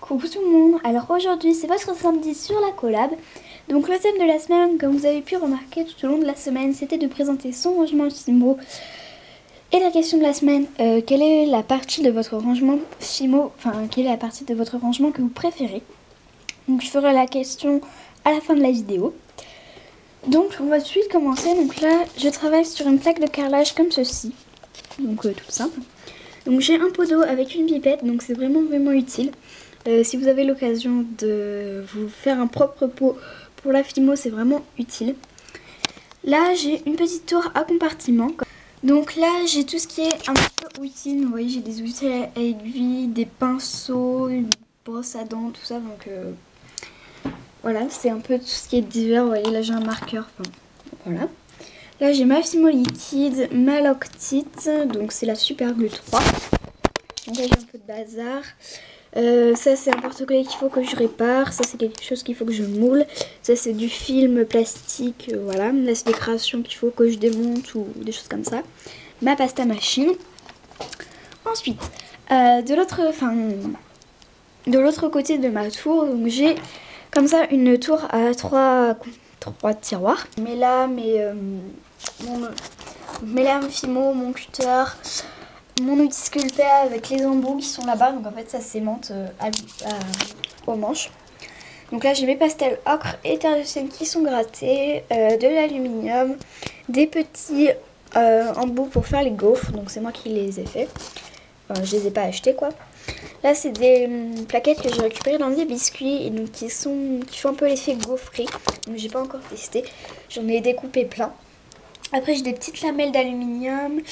Coucou tout le monde, alors aujourd'hui c'est votre samedi sur la collab. Donc le thème de la semaine, comme vous avez pu remarquer tout au long de la semaine, c'était de présenter son rangement Fimo. Et la question de la semaine, quelle est la partie de votre rangement Fimo, enfin quelle est la partie de votre rangement que vous préférez? Donc je ferai la question à la fin de la vidéo. Donc on va tout de suite commencer. Donc là je travaille sur une plaque de carrelage comme ceci, donc toute simple. Donc j'ai un pot d'eau avec une pipette, donc c'est vraiment utile. Si vous avez l'occasion de vous faire un propre pot pour la Fimo, c'est vraiment utile. Là j'ai une petite tour à compartiment. Donc là j'ai tout ce qui est un petit peu routine. Vous voyez, j'ai des outils à aiguille, des pinceaux, une brosse à dents, tout ça. Donc voilà, c'est un peu tout ce qui est divers. Vous voyez, là j'ai un marqueur. Enfin, voilà. Là j'ai ma Fimo liquide, ma Loctite, donc c'est la Super Glue 3. Donc là j'ai un peu de bazar. Ça c'est un porte-clés qu'il faut que je répare. Ça c'est quelque chose qu'il faut que je moule. Ça c'est du film plastique, voilà. Là c'est des créations qu'il faut que je démonte ou des choses comme ça. Ma pasta machine. Ensuite, de l'autre côté de ma tour, donc j'ai comme ça une tour à trois tiroirs. Mais là, mes lames Fimo, mon cutter, mon outil sculpté avec les embouts qui sont là-bas. Donc en fait ça s'aimante aux manches. Donc là j'ai mes pastels ocre et terre de sienne qui sont grattés, de l'aluminium, des petits embouts pour faire les gaufres. Donc c'est moi qui les ai fait. Enfin je les ai pas achetés quoi. Là c'est des plaquettes que j'ai récupérées dans des biscuits et donc qui font un peu l'effet gaufré. Donc j'ai pas encore testé. J'en ai découpé plein. Après j'ai des petites lamelles d'aluminium.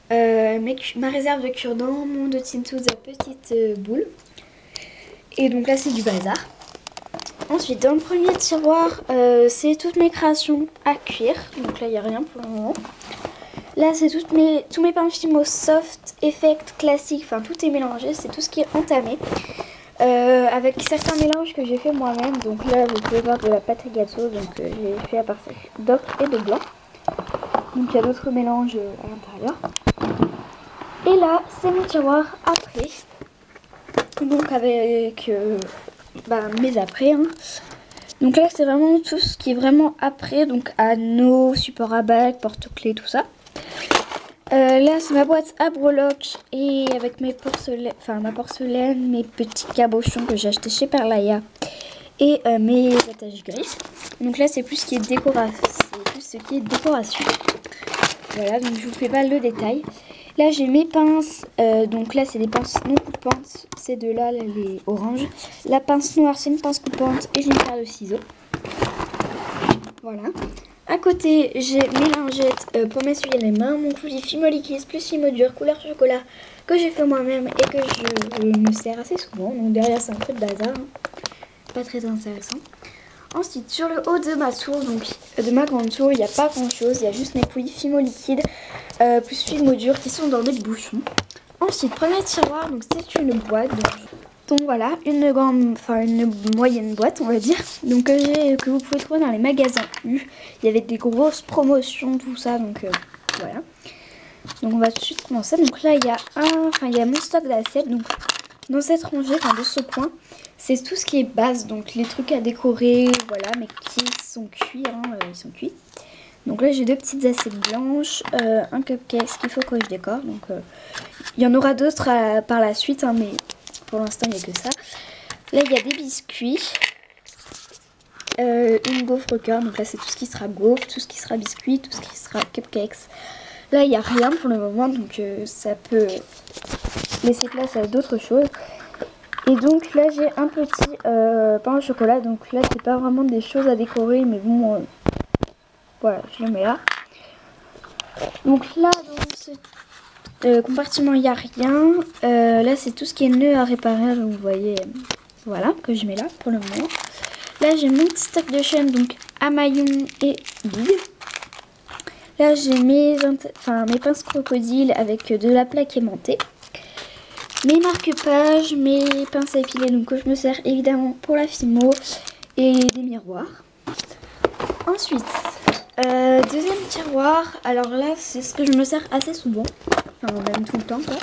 Ma réserve de cure-dents, mon de Tintouz à petite boule. Et donc là c'est du bazar. Ensuite dans le premier tiroir c'est toutes mes créations à cuire. Donc là il n'y a rien pour le moment. Là c'est tous mes pains Fimo soft, effect, classique, enfin tout est mélangé, c'est tout ce qui est entamé. Avec certains mélanges que j'ai fait moi-même. Donc là vous pouvez voir de la pâte à gâteau, donc j'ai fait à partir d'ocre et de blanc. Donc il y a d'autres mélanges à l'intérieur. Et là, c'est mon tiroir après. Donc avec mes après. Hein. Donc là, c'est vraiment tout ce qui est vraiment après. Donc anneaux, support à bague, porte-clés, tout ça. Là, c'est ma boîte à breloques et avec ma porcelaine, mes petits cabochons que j'ai achetés chez Perlaya et mes attaches grises. Donc là, c'est plus ce qui est décoration. Voilà, donc je vous fais pas le détail. Là j'ai mes pinces, donc là c'est des pinces non coupantes, ces deux-là, les oranges. La pince noire c'est une pince coupante et j'ai une paire de ciseaux. Voilà. À côté j'ai mes lingettes pour m'essuyer les mains, mon coulis Fimo liquide plus Fimo dur couleur chocolat que j'ai fait moi-même et que je me sers assez souvent. Donc derrière c'est un peu de bazar, hein. Pas très intéressant. Ensuite, sur le haut de ma tour, donc de ma grande tour, il n'y a pas grand chose. Il y a juste mes poulies Fimo liquide plus Fimo dur qui sont dans des bouchons. Ensuite, premier tiroir, donc c'est une boîte. Donc voilà, une moyenne boîte, on va dire. Donc que vous pouvez trouver dans les magasins U. Il y avait des grosses promotions, tout ça. Donc voilà. Donc on va tout de suite commencer. Donc là, il y a mon stock d'assiettes. Donc dans cette rangée, de ce coin, c'est tout ce qui est base, donc les trucs à décorer, voilà, mais qui sont cuits, hein, ils sont cuits. Donc là j'ai deux petites assiettes blanches, un cupcake qu'il faut que je décore, donc il y en aura d'autres par la suite, hein, mais pour l'instant il n'y a que ça. Là il y a des biscuits, une gaufre cœur, donc là c'est tout ce qui sera gaufre, tout ce qui sera biscuit, tout ce qui sera cupcakes. Là il n'y a rien pour le moment, donc ça peut laisser place à d'autres choses. Et donc là j'ai un petit pain au chocolat, donc là c'est pas vraiment des choses à décorer, mais bon, voilà, je le mets là. Donc là dans ce compartiment il n'y a rien, là c'est tout ce qui est nœud à réparer, donc vous voyez, voilà, que je mets là pour le moment. Là j'ai mon petit stock de chaînes, donc à maillon et billes. Là j'ai mes pinces crocodile avec de la plaque aimantée. Mes marque-pages, mes pinces à épiler, donc que je me sers évidemment pour la Fimo, et des miroirs. Ensuite, deuxième tiroir, alors là c'est ce que je me sers assez souvent, enfin même tout le temps quoi.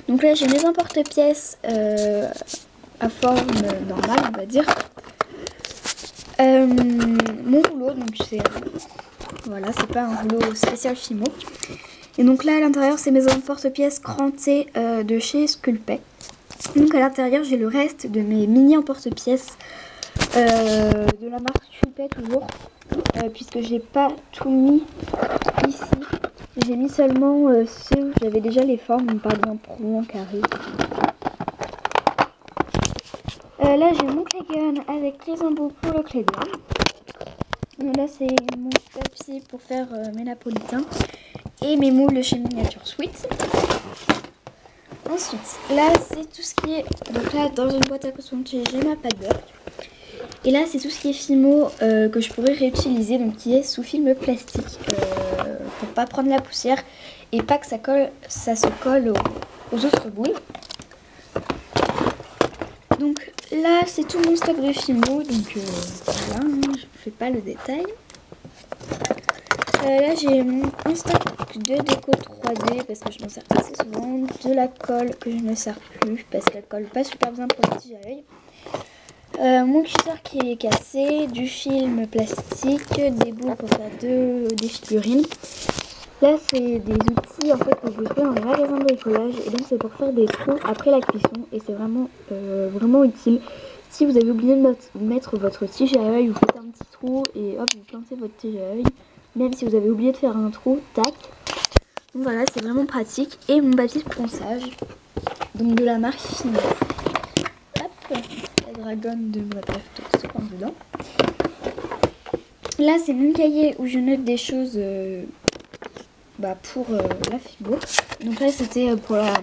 Donc là j'ai mes emporte-pièces à forme normale, on va dire. Mon rouleau, donc c'est voilà, c'est pas un rouleau spécial Fimo. Et donc là à l'intérieur c'est mes emporte-pièces crantées de chez Sculpey. Donc à l'intérieur j'ai le reste de mes mini emporte-pièces de la marque Sculpey toujours, puisque j'ai pas tout mis ici. J'ai mis seulement ceux où j'avais déjà les formes, par exemple rond, carré. Là j'ai mon clay gun avec les embouts pour le clay gun. Là c'est mon papier pour faire mes napolitains et mes moules chez Miniature Sweet. Ensuite là c'est tout ce qui est, donc là dans une boîte à cosmétiques j'ai ma pâte beurre. Et là c'est tout ce qui est Fimo que je pourrais réutiliser, donc qui est sous film plastique pour pas prendre la poussière et pas que ça se colle aux autres boules. Donc là c'est tout mon stock de Fimo, donc voilà, je ne fais pas le détail. Là j'ai un stock de déco 3D parce que je m'en sers assez souvent, de la colle que je ne sers plus parce qu'elle colle pas super bien pour le tige à l'œil. Mon cutter qui est cassé, du film plastique, des boules pour faire des figurines. Là c'est des outils en fait que vous trouvez dans les magasins de bricolage et donc c'est pour faire des trous après la cuisson et c'est vraiment vraiment utile. Si vous avez oublié de mettre votre tige à œil, vous faites un petit trou et hop vous plantez votre tige à œil. Même si vous avez oublié de faire un trou, tac. Donc voilà, c'est vraiment pratique. Et mon papier de ponçage, donc de la marque Fimo. Hop, la dragonne de ma bref, tout se prend dedans. Là c'est mon cahier où je note des choses pour la Fibo. Donc là c'était pour la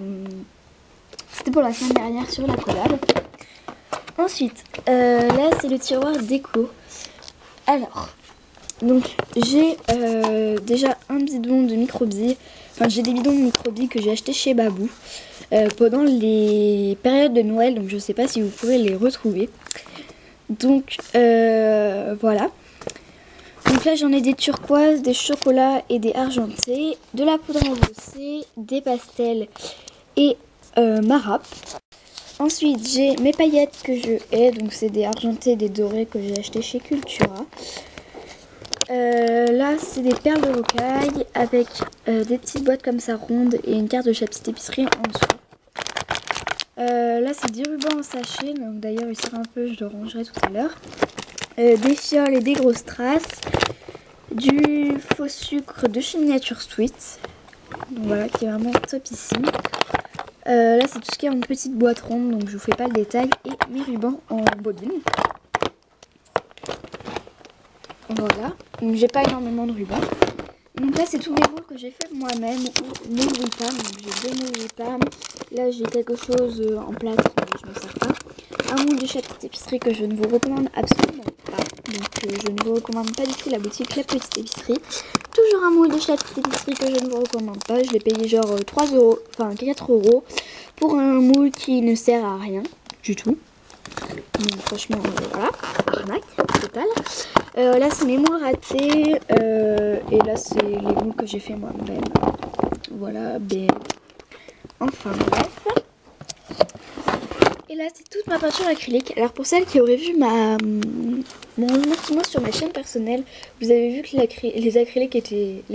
semaine dernière sur la collab. Ensuite là c'est le tiroir déco. Alors donc j'ai déjà un bidon de microbilles. Enfin j'ai des bidons de microbilles que j'ai acheté chez Babou pendant les périodes de Noël, donc je sais pas si vous pouvez les retrouver. Donc voilà. Donc là j'en ai des turquoises, des chocolats et des argentés, de la poudre embossée, des pastels et ma râpe. Ensuite j'ai mes paillettes que je hais, donc c'est des argentés et des dorés que j'ai acheté chez Cultura. Là c'est des perles de rocaille avec des petites boîtes comme ça rondes et une carte de chaque petite épicerie en dessous. Là c'est du ruban en sachet, donc d'ailleurs il sert un peu, je le rangerai tout à l'heure. Des fioles et des grosses traces, du faux sucre de chez Miniature Sweet, donc voilà, qui est vraiment topissime. Là c'est tout ce qui est en petite boîte ronde, donc je vous fais pas le détail, et mes rubans en bobine. Voilà, donc j'ai pas énormément de rubans. Donc là c'est tous mes moules que j'ai fait moi-même, ou moules Wipam, donc j'ai 2 moules Wipam. Là j'ai quelque chose en plâtre, mais je ne m'en sers pas. Un moule de chaque petite épicerie que je ne vous recommande absolument pas. Donc je ne vous recommande pas du tout la boutique La Petite Épicerie. Toujours un moule de chaque petite épicerie que je ne vous recommande pas. Je l'ai payé genre 3 euros, enfin 4 euros pour un moule qui ne sert à rien du tout. Donc, franchement voilà, arnaque totale. Là c'est mes moules ratés et là c'est les moules que j'ai fait moi-même. Voilà, ben enfin bref. Et là c'est toute ma peinture acrylique. Alors pour celles qui auraient vu mon remerciement sur ma chaîne personnelle, vous avez vu que les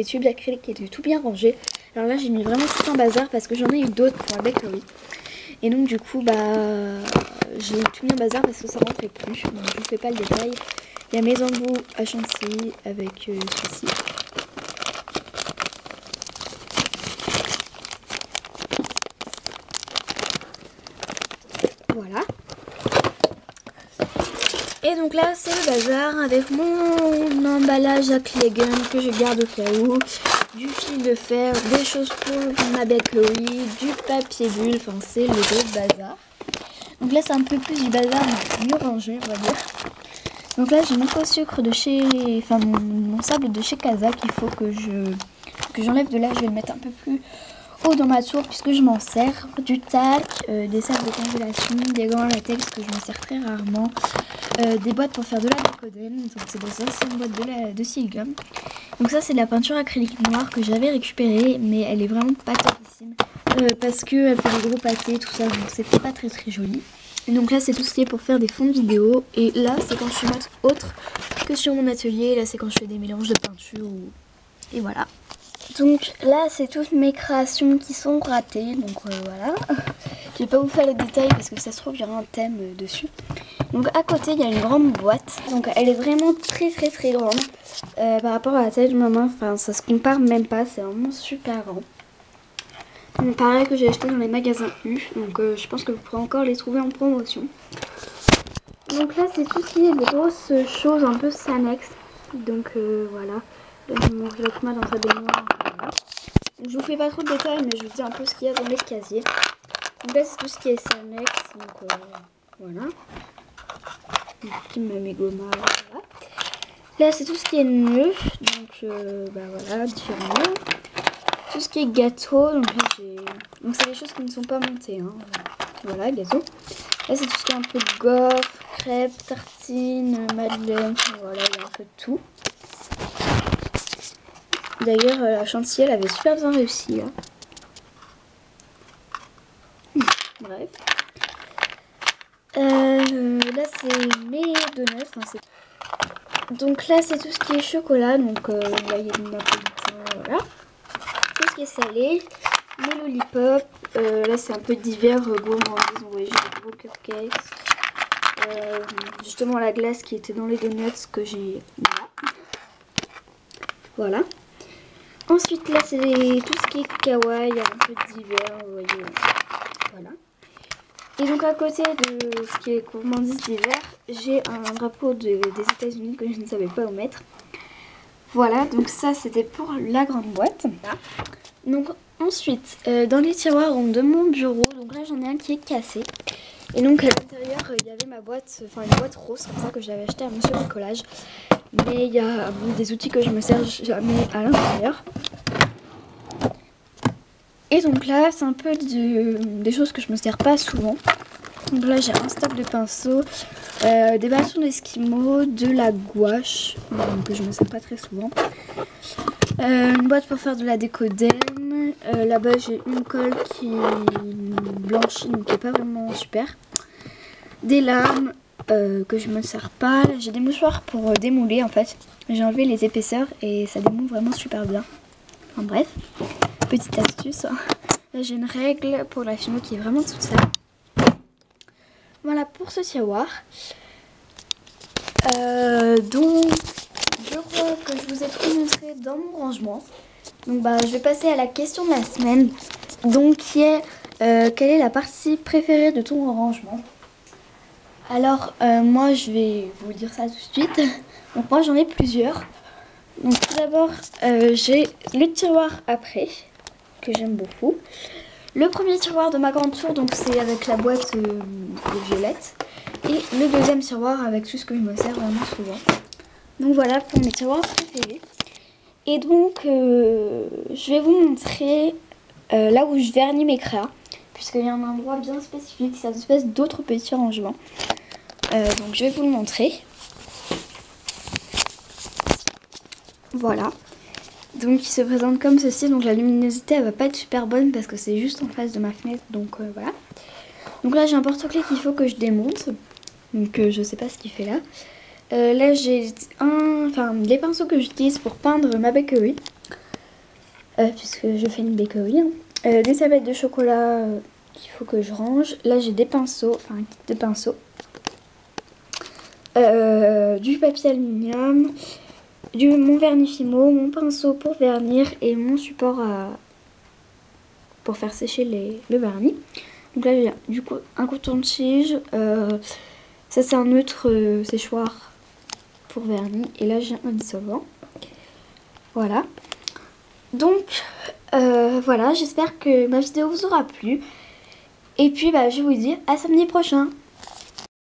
tubes d'acrylique étaient tout bien rangés. Alors là j'ai mis vraiment tout en bazar parce que j'en ai eu d'autres pour la bakery. Et donc du coup j'ai tout mis en bazar parce que ça rentrait plus. Donc je vous fais pas le détail. Il y a mes embouts à chantilly avec ceci. Voilà. Et donc là c'est le bazar avec mon emballage à clay gun que je garde au cas où, du fil de fer, des choses pour ma bakery, du papier bulle, enfin c'est le gros bazar. Donc là c'est un peu plus du bazar mais mieux rangé on va dire. Donc là j'ai mon faux sucre de chez, enfin mon sable de chez Casa qu'il faut que j'enlève de là, je vais le mettre un peu plus haut dans ma tour puisque je m'en sers, du tac, des sacs de congélation, des gants en latex que je me sers très rarement, des boîtes pour faire de la décoden, donc c'est des anciennes boîtes de Silgum. Donc ça c'est de la peinture acrylique noire que j'avais récupérée mais elle est vraiment pas topissime parce qu'elle fait des gros pâtés tout ça, donc c'est pas très joli. Et donc là c'est tout ce qui est pour faire des fonds de vidéo. Et là c'est quand je suis autre que sur mon atelier. Là c'est quand je fais des mélanges de peinture et voilà. Donc là c'est toutes mes créations qui sont ratées. Donc voilà. Je vais pas vous faire les détails parce que ça se trouve il y aura un thème dessus. Donc à côté il y a une grande boîte. Donc elle est vraiment très grande. Par rapport à la taille de ma main, enfin ça se compare même pas. C'est vraiment super grand. Donc, pareil que j'ai acheté dans les magasins U. Donc je pense que vous pourrez encore les trouver en promotion. Donc là c'est tout ce qui est des grosses choses un peu Sanex. Donc voilà. Là je vous montre l'autre main dans sa baignoire. Voilà. Donc, je vous fais pas trop de détails mais je vous dis un peu ce qu'il y a dans les casiers. Donc là c'est tout ce qui est Sanex. Donc voilà. Qui me met gomma. Voilà. Là c'est tout ce qui est nœud. Donc bah voilà, différents nœuds. Tout ce qui est gâteau, donc là j'ai... Donc c'est des choses qui ne sont pas montées, hein. Voilà, gâteau. Là c'est tout ce qui est un peu de gaufres, crêpes, tartines, madeleine, voilà, il y a un peu de tout. D'ailleurs la chantilly elle avait super bien réussi là. Bref. Là c'est mes donuts, enfin, donc là c'est tout ce qui est chocolat, donc là il y a du napolitain, voilà. Tout ce qui est salé, les lollipops, là c'est un peu divers, gourmandises, vous voyez j'ai des gros cupcakes, justement la glace qui était dans les donuts que j'ai, voilà. Ensuite là c'est tout ce qui est kawaii, un peu divers, vous voyez, voilà. Et donc à côté de ce qui est gourmandise d'hiver, j'ai un drapeau des États-Unis que je ne savais pas où mettre. Voilà, donc ça c'était pour la grande boîte. Donc ensuite, dans les tiroirs de mon bureau, donc là j'en ai un qui est cassé. Et donc à l'intérieur il y avait ma boîte, enfin une boîte rose comme ça que j'avais acheté à Monsieur Bricolage. Mais il y a des outils que je me sers jamais à l'intérieur. Et donc là c'est un peu des choses que je me sers pas souvent. Donc là j'ai un stock de pinceaux, des bâtons d'esquimaux, de la gouache, que je me sers pas très souvent. Une boîte pour faire de la décodème. Là-bas j'ai une colle qui blanchit, donc qui est pas vraiment super. Des lames que je me sers pas. J'ai des mouchoirs pour démouler en fait. J'ai enlevé les épaisseurs et ça démoule vraiment super bien. Enfin bref, petite astuce. Là j'ai une règle pour la fino qui est vraiment toute seule. Voilà pour ce tiroir. Donc je crois que je vous ai tout montré dans mon rangement. Donc bah je vais passer à la question de la semaine. Donc qui est quelle est la partie préférée de ton rangement? Alors moi je vais vous dire ça tout de suite. Donc moi j'en ai plusieurs. Donc tout d'abord j'ai le tiroir après que j'aime beaucoup. Le premier tiroir de ma grande tour, donc c'est avec la boîte de violette. Et le deuxième tiroir avec tout ce que je me sers vraiment souvent. Donc voilà pour mes tiroirs préférés. Et donc je vais vous montrer là où je vernis mes créas. Puisqu'il y a un endroit bien spécifique, c'est une espèce d'autre petit rangement. Donc je vais vous le montrer. Voilà. Donc il se présente comme ceci, donc la luminosité elle va pas être super bonne parce que c'est juste en face de ma fenêtre, donc voilà. Donc là j'ai un porte-clés qu'il faut que je démonte, donc je sais pas ce qu'il fait là. Là j'ai les pinceaux que j'utilise pour peindre ma bakery, puisque je fais une bakery. Des tablettes de chocolat qu'il faut que je range. Là j'ai des pinceaux, enfin un kit de pinceaux. Du papier aluminium. Mon vernis Fimo, mon pinceau pour vernir et mon support pour faire sécher le vernis. Donc là j'ai du coup un coton-tige, ça c'est un neutre séchoir pour vernis et là j'ai un dissolvant. Voilà. Donc voilà, j'espère que ma vidéo vous aura plu. Et puis bah, je vous dis à samedi prochain.